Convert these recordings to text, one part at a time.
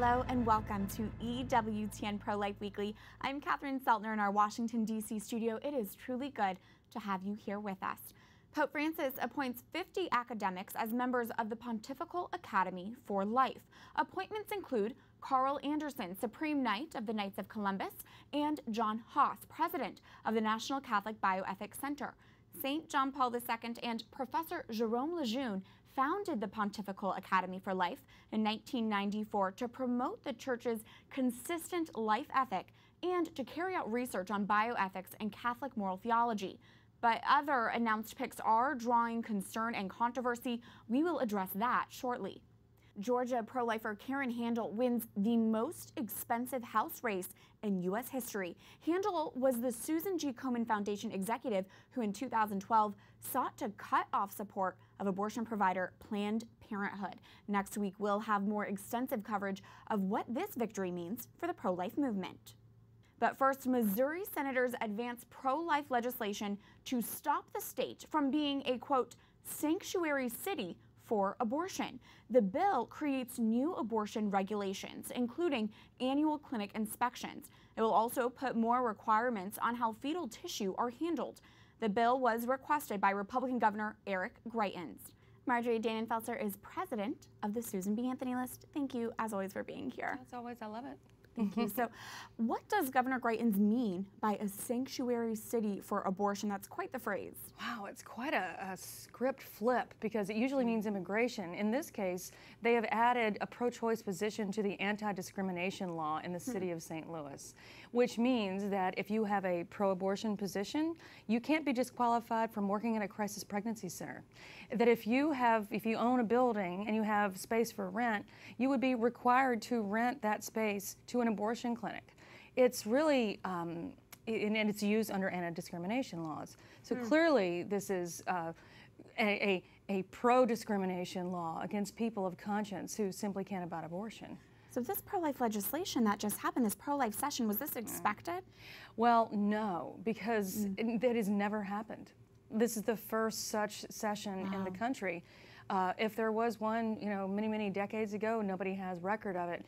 Hello and welcome to EWTN Pro-Life Weekly. I'm Catherine Seltner in our Washington, D.C. studio. It is truly good to have you here with us. Pope Francis appoints 50 academics as members of the Pontifical Academy for Life. Appointments include Carl Anderson, Supreme Knight of the Knights of Columbus, and John Haas, President of the National Catholic Bioethics Center. St. John Paul II and Professor Jerome Lejeune founded the Pontifical Academy for Life in 1994 to promote the Church's consistent life ethic and to carry out research on bioethics and Catholic moral theology. But other announced picks are drawing concern and controversy. We will address that shortly. Georgia pro-lifer Karen Handel wins the most expensive House race in U.S. history. Handel was the Susan G. Komen Foundation executive who in 2012 sought to cut off support of abortion provider Planned Parenthood. Next week, we'll have more extensive coverage of what this victory means for the pro-life movement. But first, Missouri senators advance pro-life legislation to stop the state from being a, quote, sanctuary city for abortion. The bill creates new abortion regulations, including annual clinic inspections. It will also put more requirements on how fetal tissue are handled. The bill was requested by Republican Governor Eric Greitens. Marjorie Dannenfelser is president of the Susan B. Anthony List. Thank you, as always, for being here. As always, I love it. Thank you. So what does Governor Greitens mean by a sanctuary city for abortion? That's quite the phrase. Wow, it's quite a script flip because it usually means immigration. In this case, they have added a pro-choice position to the anti-discrimination law in the city of St. Louis, which means that if you have a pro-abortion position, you can't be disqualified from working in a crisis pregnancy center. That if you own a building and you have space for rent, you would be required to rent that space to an abortion clinic. It's really, and it's used under anti-discrimination laws. So clearly this is a pro-discrimination law against people of conscience who simply can't about abortion. So this pro-life legislation that just happened, this pro-life session, was this expected? Well, no, because that has never happened. This is the first such session in the country. If there was one, many decades ago, nobody has record of it.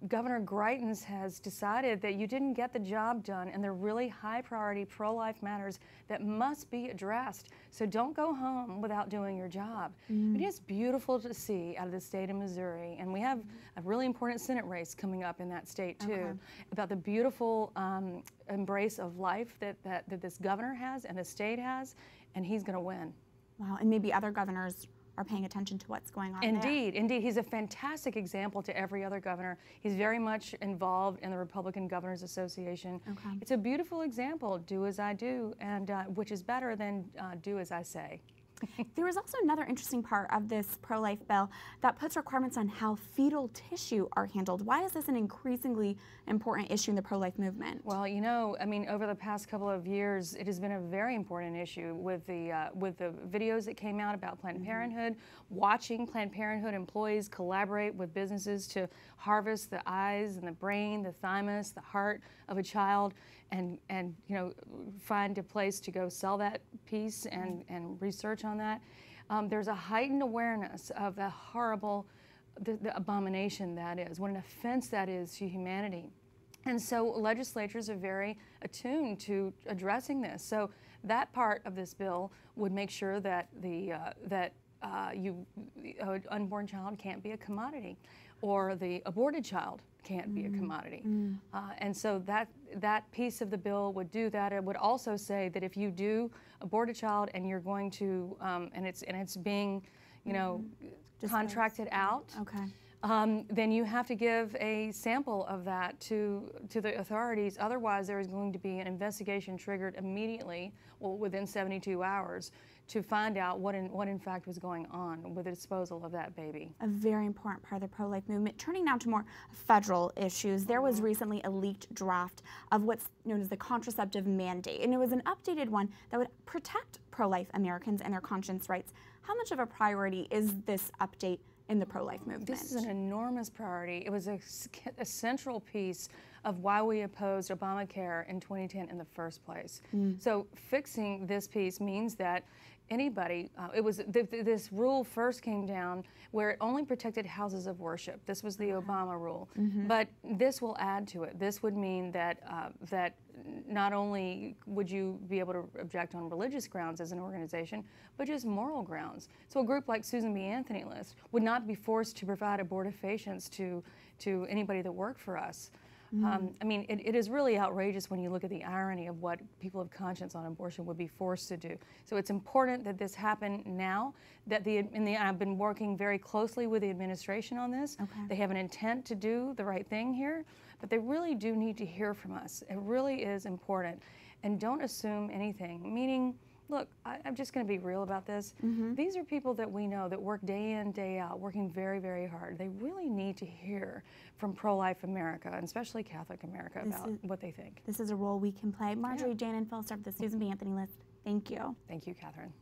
Governor Greitens has decided that you didn't get the job done, and they're really high priority pro-life matters that must be addressed. So don't go home without doing your job. It is beautiful to see out of the state of Missouri, and we have a really important Senate race coming up in that state too, about the beautiful embrace of life that this governor has and the state has, and he's going to win. Wow, and maybe other governors are paying attention to what's going on Indeed, indeed. He's a fantastic example to every other governor. He's very much involved in the Republican Governors Association. It's a beautiful example, do as I do, and which is better than do as I say. There is also another interesting part of this pro-life bill that puts requirements on how fetal tissue are handled. Why is this an increasingly important issue in the pro-life movement? Well, over the past couple of years, it has been a very important issue with the videos that came out about Planned Parenthood, watching Planned Parenthood employees collaborate with businesses to harvest the eyes and the brain, the thymus, the heart of a child, and find a place to go sell that piece and research on that. There's a heightened awareness of the horrible, the abomination that is, what an offense that is to humanity. And so legislatures are very attuned to addressing this. So that part of this bill would make sure that an unborn child can't be a commodity, or the aborted child can't be a commodity. And so that piece of the bill would do that. It would also say that if you do abort a child and you're going to, and it's being, contracted out, then you have to give a sample of that to the authorities. Otherwise, there is going to be an investigation triggered immediately, well, within 72 hours, to find out what in fact was going on with the disposal of that baby. A very important part of the pro-life movement. Turning now to more federal issues, there was recently a leaked draft of what's known as the contraceptive mandate, and it was an updated one that would protect pro-life Americans and their conscience rights. How much of a priority is this update in the pro-life movement? This is an enormous priority. It was a central piece of why we opposed Obamacare in 2010 in the first place. So fixing this piece means that anybody. This rule first came down where it only protected houses of worship. This was the Obama rule, but this will add to it. This would mean that that not only would you be able to object on religious grounds as an organization, but just moral grounds. So a group like Susan B. Anthony List would not be forced to provide abortifacients to anybody that worked for us. I mean, it is really outrageous when you look at the irony of what people of conscience on abortion would be forced to do. So it's important that this happen now. That I've been working very closely with the administration on this. They have an intent to do the right thing here, but they really do need to hear from us. It really is important. And don't assume anything, meaning, look, I'm just going to be real about this. These are people that we know that work day in, day out, working very, very hard. They really need to hear from pro-life America, and especially Catholic America, about what they think. This is a role we can play. Marjorie, Jan, and Phil start with the Susan B. Anthony List. Thank you. Thank you, Catherine.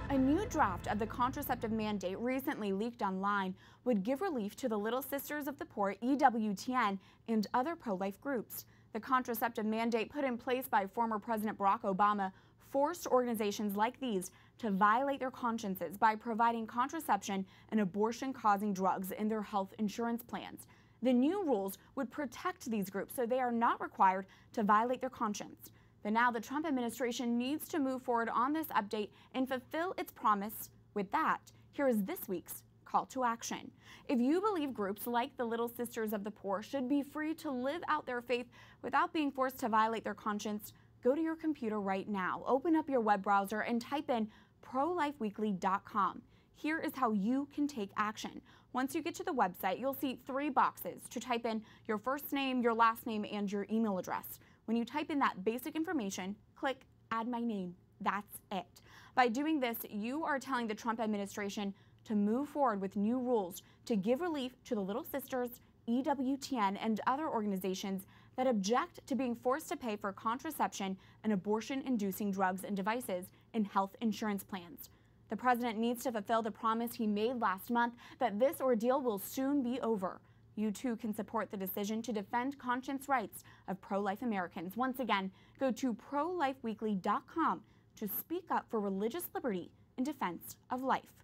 A new draft of the contraceptive mandate recently leaked online would give relief to the Little Sisters of the Poor, EWTN, and other pro-life groups. The contraceptive mandate put in place by former President Barack Obama forced organizations like these to violate their consciences by providing contraception and abortion-causing drugs in their health insurance plans. The new rules would protect these groups so they are not required to violate their conscience. But now the Trump administration needs to move forward on this update and fulfill its promise. With that, here is this week's call to action. If you believe groups like the Little Sisters of the Poor should be free to live out their faith without being forced to violate their conscience, go to your computer right now, open up your web browser, and type in prolifeweekly.com. Here is how you can take action. Once you get to the website, you'll see 3 boxes to type in your first name, your last name, and your email address. When you type in that basic information, click Add My Name. That's it. By doing this, you are telling the Trump administration to move forward with new rules to give relief to the Little Sisters, EWTN, and other organizations that object to being forced to pay for contraception and abortion-inducing drugs and devices in health insurance plans. The president needs to fulfill the promise he made last month that this ordeal will soon be over. You too can support the decision to defend conscience rights of pro-life Americans. Once again, go to prolifeweekly.com to speak up for religious liberty in defense of life.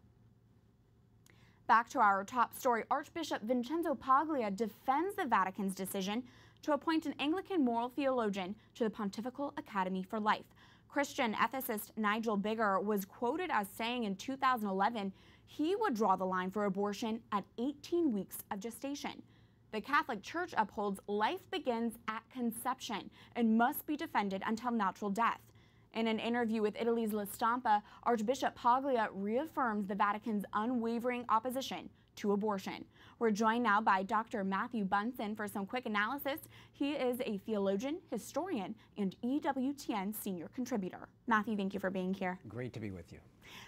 Back to our top story, Archbishop Vincenzo Paglia defends the Vatican's decision to appoint an Anglican moral theologian to the Pontifical Academy for Life. Christian ethicist Nigel Bigger was quoted as saying in 2011 he would draw the line for abortion at 18 weeks of gestation. The Catholic Church upholds life begins at conception and must be defended until natural death. In an interview with Italy's La Stampa, Archbishop Paglia reaffirms the Vatican's unwavering opposition to abortion. We're joined now by Dr. Matthew Bunson for some quick analysis. He is a theologian, historian, and EWTN senior contributor. Matthew, thank you for being here. Great to be with you.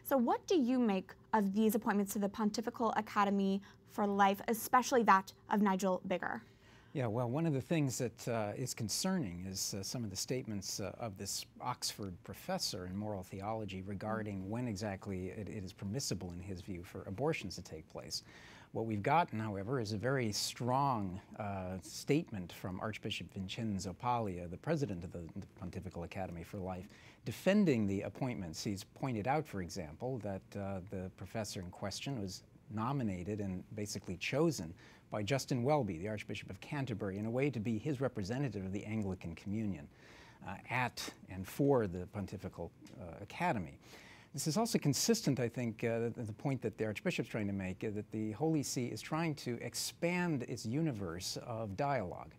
So what do you make of these appointments to the Pontifical Academy for Life, especially that of Nigel Bigger? Yeah, well, one of the things that is concerning is some of the statements of this Oxford professor in moral theology regarding when exactly it is permissible, in his view, for abortions to take place. What we've gotten, however, is a very strong statement from Archbishop Vincenzo Paglia, the president of the Pontifical Academy for Life, defending the appointments. He's pointed out, for example, that the professor in question was nominated and basically chosen by Justin Welby, the Archbishop of Canterbury, in a way to be his representative of the Anglican Communion at and for the Pontifical Academy. This is also consistent, I think, the point that the Archbishop's trying to make, that the Holy See is trying to expand its universe of dialogue.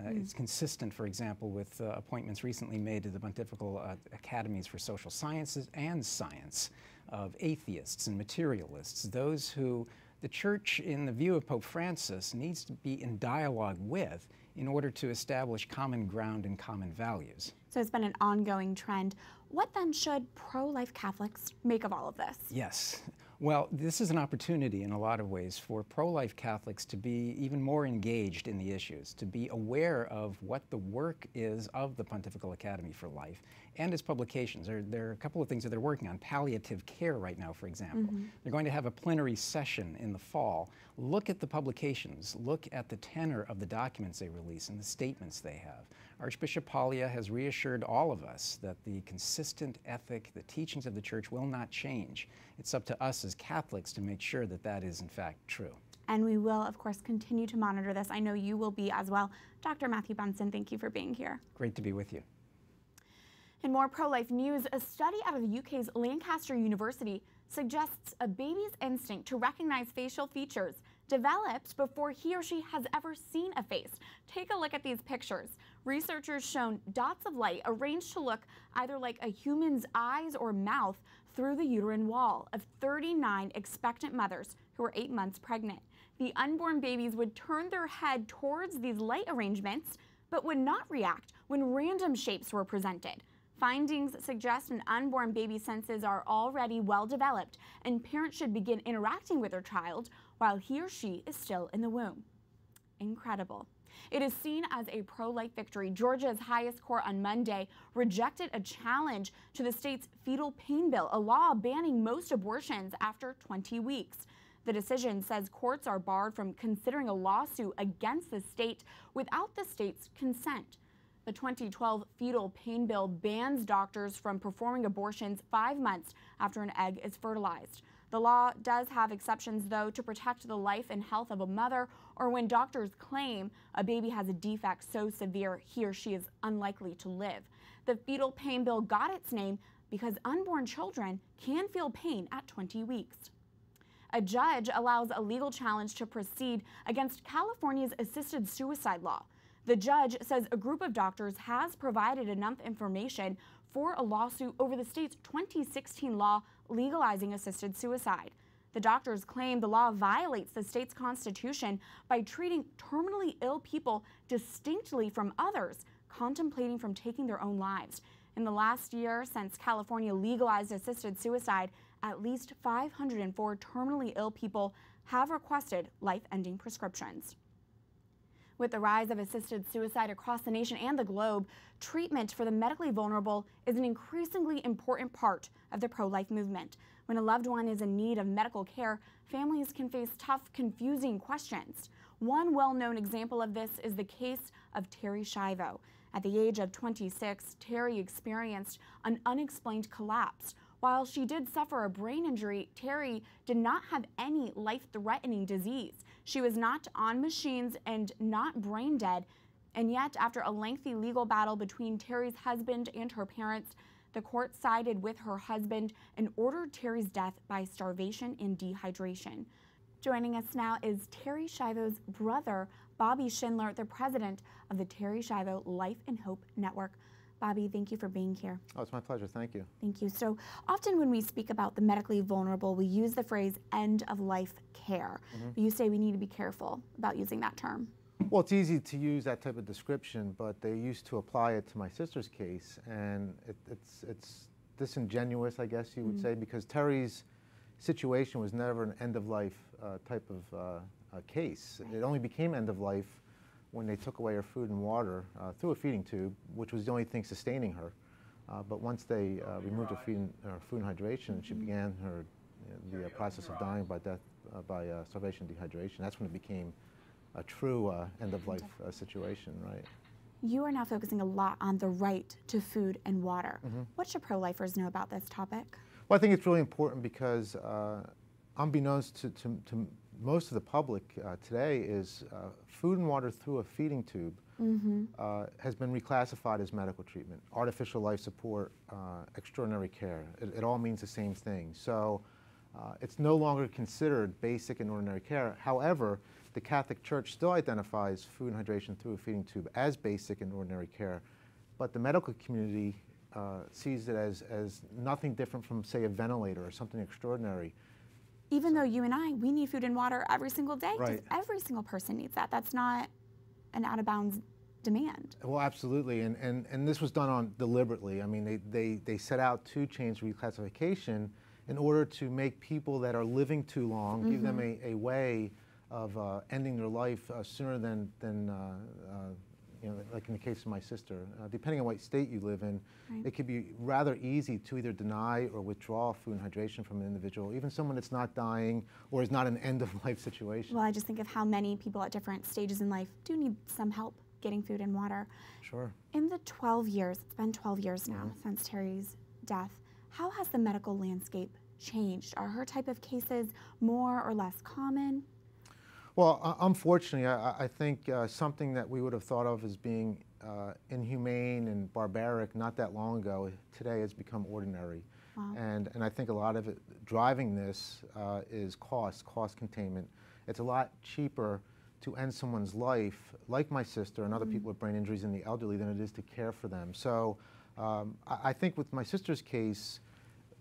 It's consistent, for example, with appointments recently made to the Pontifical Academies for Social Sciences and Science of atheists and materialists, those who the Church, in the view of Pope Francis, needs to be in dialogue with in order to establish common ground and common values. So it's been an ongoing trend. What then should pro-life Catholics make of all of this? Yes. Well, this is an opportunity in a lot of ways for pro-life Catholics to be even more engaged in the issues, to be aware of what the work is of the Pontifical Academy for Life, and its publications. There are a couple of things that they're working on. Palliative care right now, for example. They're going to have a plenary session in the fall. Look at the publications. Look at the tenor of the documents they release and the statements they have. Archbishop Paglia has reassured all of us that the consistent ethic, the teachings of the Church will not change. It's up to us as Catholics to make sure that that is in fact true. And we will, of course, continue to monitor this. I know you will be as well. Dr. Matthew Bunson, thank you for being here. Great to be with you. In more pro-life news, a study out of the UK's Lancaster University suggests a baby's instinct to recognize facial features developed before he or she has ever seen a face. Take a look at these pictures. Researchers shown dots of light arranged to look either like a human's eyes or mouth through the uterine wall of 39 expectant mothers who were 8 months pregnant. The unborn babies would turn their head towards these light arrangements, but would not react when random shapes were presented. Findings suggest an unborn baby's senses are already well developed, and parents should begin interacting with their child while he or she is still in the womb. Incredible. It is seen as a pro-life victory. Georgia's highest court on Monday rejected a challenge to the state's fetal pain bill, a law banning most abortions after 20 weeks. The decision says courts are barred from considering a lawsuit against the state without the state's consent. The 2012 fetal pain bill bans doctors from performing abortions 5 months after an egg is fertilized. The law does have exceptions, though, to protect the life and health of a mother or when doctors claim a baby has a defect so severe he or she is unlikely to live. The fetal pain bill got its name because unborn children can feel pain at 20 weeks. A judge allows a legal challenge to proceed against California's assisted suicide law. The judge says a group of doctors has provided enough information for a lawsuit over the state's 2016 law legalizing assisted suicide. The doctors claim the law violates the state's constitution by treating terminally ill people distinctly from others contemplating from taking their own lives. In the last year, since California legalized assisted suicide, at least 504 terminally ill people have requested life-ending prescriptions. With the rise of assisted suicide across the nation and the globe, treatment for the medically vulnerable is an increasingly important part of the pro-life movement. When a loved one is in need of medical care, families can face tough, confusing questions. One well-known example of this is the case of Terry Schiavo. At the age of 26, Terry experienced an unexplained collapse. While she did suffer a brain injury, Terry did not have any life-threatening disease. She was not on machines and not brain dead. And yet, after a lengthy legal battle between Terry's husband and her parents, the court sided with her husband and ordered Terry's death by starvation and dehydration. Joining us now is Terry Schiavo's brother, Bobby Schindler, the president of the Terry Schiavo Life and Hope Network. Bobby, thank you for being here. Oh, it's my pleasure. Thank you. Thank you. So often when we speak about the medically vulnerable, we use the phrase end-of-life care. You say we need to be careful about using that term. Well, it's easy to use that type of description, but they used to apply it to my sister's case, and it's disingenuous, I guess you would say, because Terry's situation was never an end-of-life type of case. It only became end-of-life when they took away her food and water through a feeding tube, which was the only thing sustaining her. But once they removed her food and hydration, she began the process of dying by death by starvation and dehydration. That's when it became a true end-of-life situation, right? You are now focusing a lot on the right to food and water. What should pro-lifers know about this topic? Well, I think it's really important because unbeknownst to most of the public today is food and water through a feeding tube has been reclassified as medical treatment, artificial life support, extraordinary care. It all means the same thing. So it's no longer considered basic and ordinary care. However, the Catholic Church still identifies food and hydration through a feeding tube as basic and ordinary care, but the medical community sees it as nothing different from, say, a ventilator or something extraordinary. Even though you and I, we need food and water every single day, right. Every single person needs that. That's not an out-of-bounds demand. Well, absolutely, and this was done on deliberately. I mean, they set out to change reclassification in order to make people that are living too long, give them a way of ending their life sooner than like in the case of my sister, depending on what state you live in, Right. it could be rather easy to either deny or withdraw food and hydration from an individual, even someone that's not dying or is not an end-of-life situation. Well, I just think of how many people at different stages in life do need some help getting food and water. Sure. In the 12 years, it's been 12 years now since Terry's death, how has the medical landscape changed? Are her type of cases more or less common? Well, unfortunately, I think something that we would have thought of as being inhumane and barbaric not that long ago, today has become ordinary. Wow. And I think a lot of it driving this is cost containment. It's a lot cheaper to end someone's life, like my sister and other people with brain injuries and the elderly, than it is to care for them. So I think with my sister's case,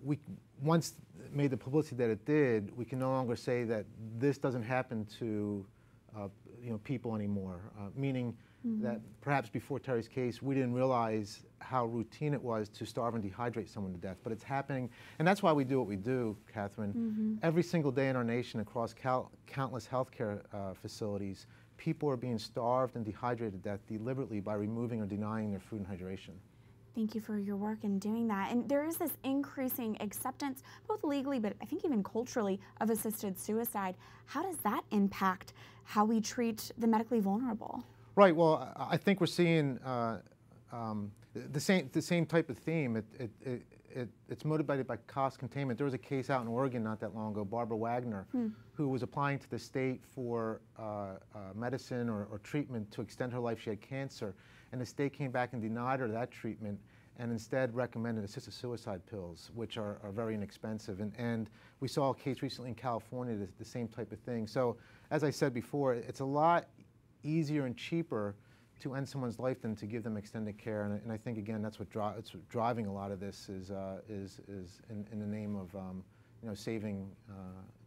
we once made the publicity that it did, we can no longer say that this doesn't happen to people anymore, meaning that perhaps before Terry's case, we didn't realize how routine it was to starve and dehydrate someone to death, but it's happening, and that's why we do what we do, Catherine. Every single day in our nation, across countless healthcare facilities, people are being starved and dehydrated to death deliberately by removing or denying their food and hydration. Thank you for your work in doing that. And there is this increasing acceptance, both legally, but I think even culturally, of assisted suicide. How does that impact how we treat the medically vulnerable? Right. Well, I think we're seeing the same type of theme. It's motivated by cost containment. There was a case out in Oregon not that long ago, Barbara Wagner, who was applying to the state for medicine or treatment to extend her life. She had cancer, and the state came back and denied her that treatment and instead recommended assisted suicide pills, which are very inexpensive. And we saw a case recently in California, the same type of thing. So as I said before, it's a lot easier and cheaper to end someone's life than to give them extended care, and I think again that's what it's driving a lot of this is in the name of saving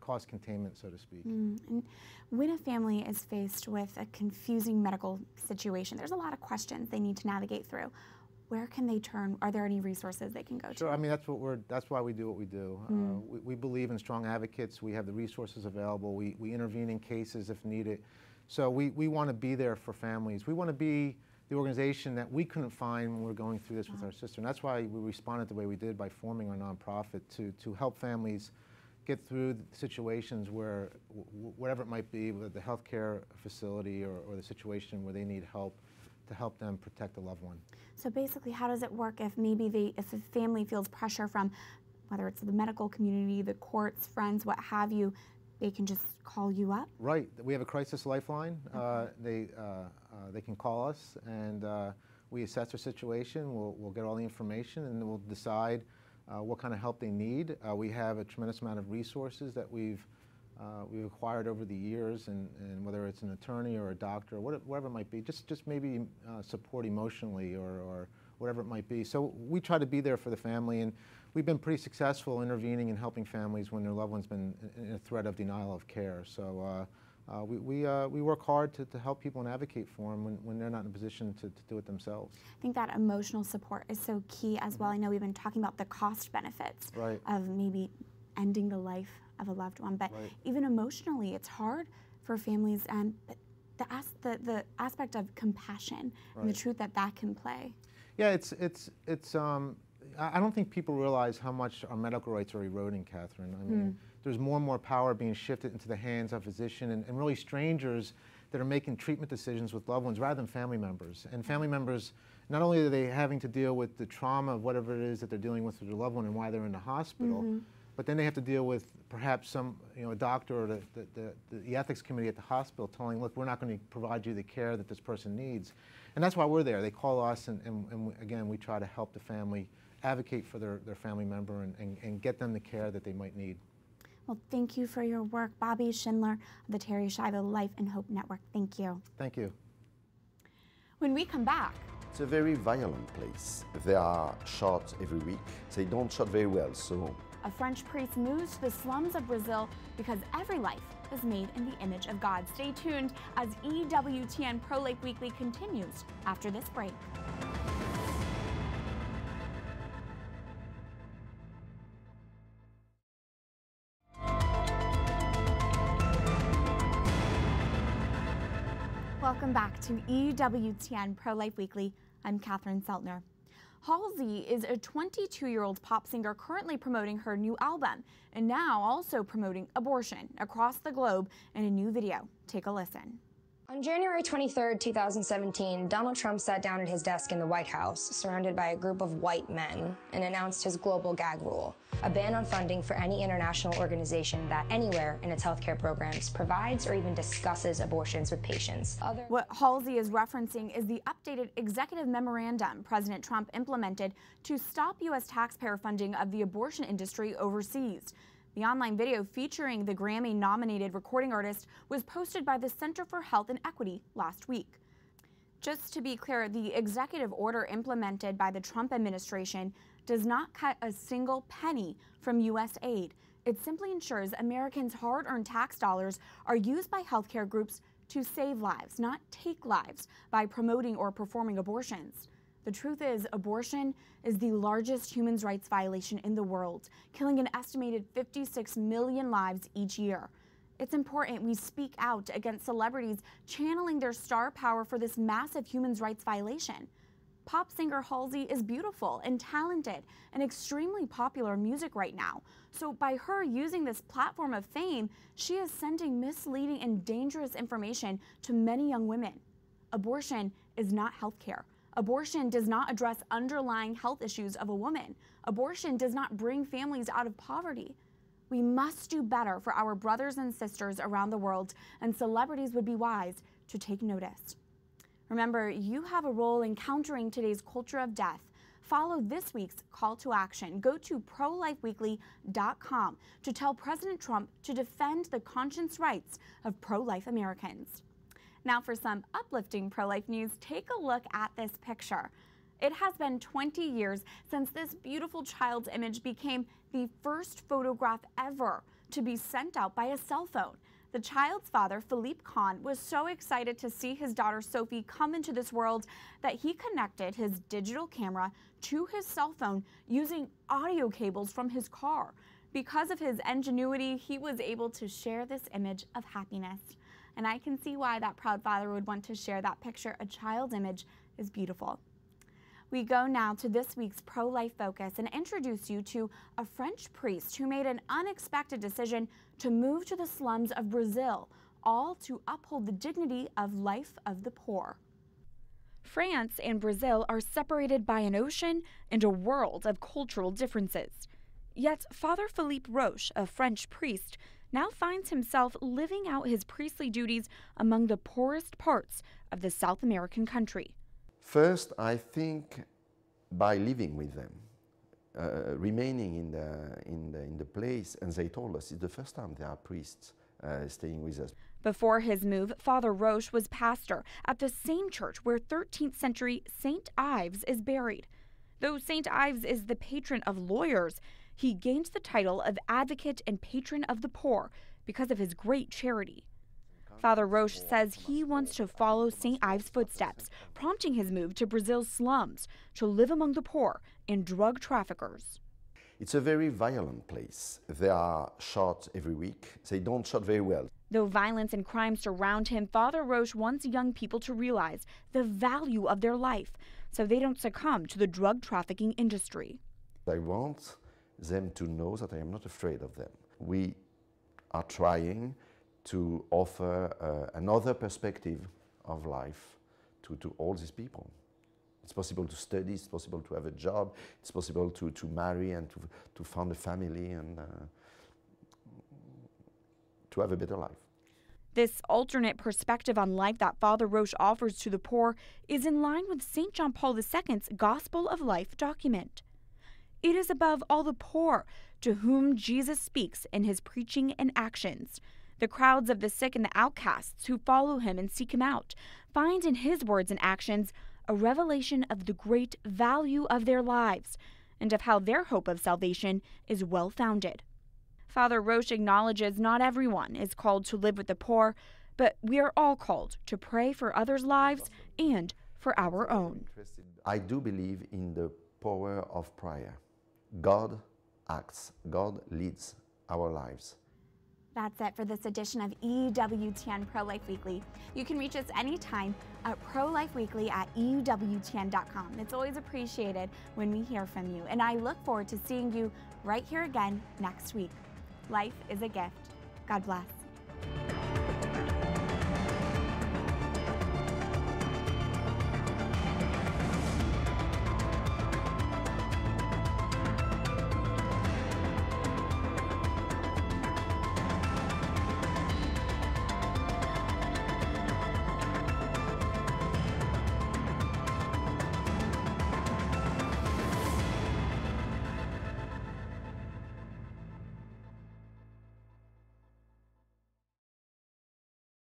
cost containment, so to speak. And when a family is faced with a confusing medical situation, there's a lot of questions they need to navigate through. Where can they turn? Are there any resources they can go to? Sure. I mean, that's why we do what we do. We believe in strong advocates. We have the resources available. We intervene in cases if needed. So we want to be there for families. We want to be the organization that we couldn't find when we were going through this with our sister. And that's why we responded the way we did by forming our nonprofit to help families get through situations where, whatever it might be, with the healthcare facility or the situation where they need help, to help them protect a loved one. So basically, how does it work if maybe if a family feels pressure from, whether it's the medical community, the courts, friends, what have you, they can just call you up? Right. We have a crisis lifeline. They can call us, and we assess their situation. We'll get all the information, and we'll decide what kind of help they need. We have a tremendous amount of resources that we've acquired over the years, and whether it's an attorney or a doctor or whatever it might be, just maybe support emotionally or whatever it might be. So we try to be there for the family, and we've been pretty successful intervening and helping families when their loved one's been in a threat of denial of care. So we work hard to help people and advocate for them when they're not in a position to do it themselves. I think that emotional support is so key as well. I know we've been talking about the cost benefits of maybe ending the life of a loved one, but even emotionally, it's hard for families, and the aspect of compassion and the truth that can play. Yeah, I don't think people realize how much our medical rights are eroding, Catherine. I mean, there's more and more power being shifted into the hands of physicians and really strangers that are making treatment decisions with loved ones rather than family members. And family members, not only are they having to deal with the trauma of whatever it is that they're dealing with their loved one and why they're in the hospital, but then they have to deal with perhaps a doctor or the ethics committee at the hospital telling, look, we're not going to provide you the care that this person needs. And that's why we're there. They call us, and again, we try to help the family advocate for their family member and get them the care that they might need. Well, thank you for your work. Bobby Schindler of the Terri Schiavo Life and Hope Network. Thank you. Thank you. When we come back, it's a very violent place. There are shots every week. They don't shot very well, so. A French priest moves to the slums of Brazil because every life is made in the image of God. Stay tuned as EWTN Pro-Life Weekly continues after this break. Welcome back to EWTN Pro-Life Weekly. I'm Catherine Seltner. Halsey is a 22-year-old pop singer currently promoting her new album and now also promoting abortion across the globe in a new video. Take a listen. On January 23, 2017, Donald Trump sat down at his desk in the White House, surrounded by a group of white men, and announced his global gag rule, a ban on funding for any international organization that anywhere in its healthcare programs provides or even discusses abortions with patients. What Halsey is referencing is the updated executive memorandum President Trump implemented to stop U.S. taxpayer funding of the abortion industry overseas. The online video featuring the Grammy-nominated recording artist was posted by the Center for Health and Equity last week. Just to be clear, the executive order implemented by the Trump administration does not cut a single penny from U.S. aid. It simply ensures Americans' hard-earned tax dollars are used by healthcare groups to save lives, not take lives, by promoting or performing abortions. The truth is, abortion is the largest human rights violation in the world, killing an estimated 56 million lives each year. It's important we speak out against celebrities channeling their star power for this massive human rights violation. Pop singer Halsey is beautiful and talented and extremely popular in music right now. So by her using this platform of fame, she is sending misleading and dangerous information to many young women. Abortion is not healthcare. Abortion does not address underlying health issues of a woman. Abortion does not bring families out of poverty. We must do better for our brothers and sisters around the world, and celebrities would be wise to take notice. Remember, you have a role in countering today's culture of death. Follow this week's call to action. Go to prolifeweekly.com to tell President Trump to defend the conscience rights of pro-life Americans. Now for some uplifting pro-life news, take a look at this picture. It has been 20 years since this beautiful child's image became the first photograph ever to be sent out by a cell phone. The child's father, Philippe Kahn, was so excited to see his daughter Sophie come into this world that he connected his digital camera to his cell phone using audio cables from his car. Because of his ingenuity, he was able to share this image of happiness. And I can see why that proud father would want to share that picture. A child's image is beautiful. We go now to this week's pro-life focus and introduce you to a French priest who made an unexpected decision to move to the slums of Brazil, all to uphold the dignity of life of the poor. France and Brazil are separated by an ocean and a world of cultural differences. Yet Father Philippe Roche, a French priest, now finds himself living out his priestly duties among the poorest parts of the South American country. First, I think by living with them, remaining in the place, and they told us it's the first time there are priests staying with us. Before his move, Father Roche was pastor at the same church where 13th century Saint Ives is buried. Though Saint Ives is the patron of lawyers, he gained the title of advocate and patron of the poor because of his great charity. Father Roche says he wants to follow St. Ives' footsteps, prompting his move to Brazil's slums to live among the poor and drug traffickers. It's a very violent place. They are shot every week. They don't shot very well. Though violence and crime surround him, Father Roche wants young people to realize the value of their life so they don't succumb to the drug trafficking industry. I want them to know that I am not afraid of them. We are trying to offer another perspective of life to all these people. It's possible to study, it's possible to have a job, it's possible to marry and to found a family and to have a better life. This alternate perspective on life that Father Roche offers to the poor is in line with St. John Paul II's Gospel of Life document. It is above all the poor to whom Jesus speaks in his preaching and actions. The crowds of the sick and the outcasts who follow him and seek him out find in his words and actions a revelation of the great value of their lives and of how their hope of salvation is well-founded. Father Roche acknowledges not everyone is called to live with the poor, but we are all called to pray for others' lives and for our own. I do believe in the power of prayer. God acts, God leads our lives. That's it for this edition of EWTN Pro-Life Weekly. You can reach us anytime at prolifeweekly@ewtn.com. It's always appreciated when we hear from you, and I look forward to seeing you right here again next week. Life is a gift. God bless.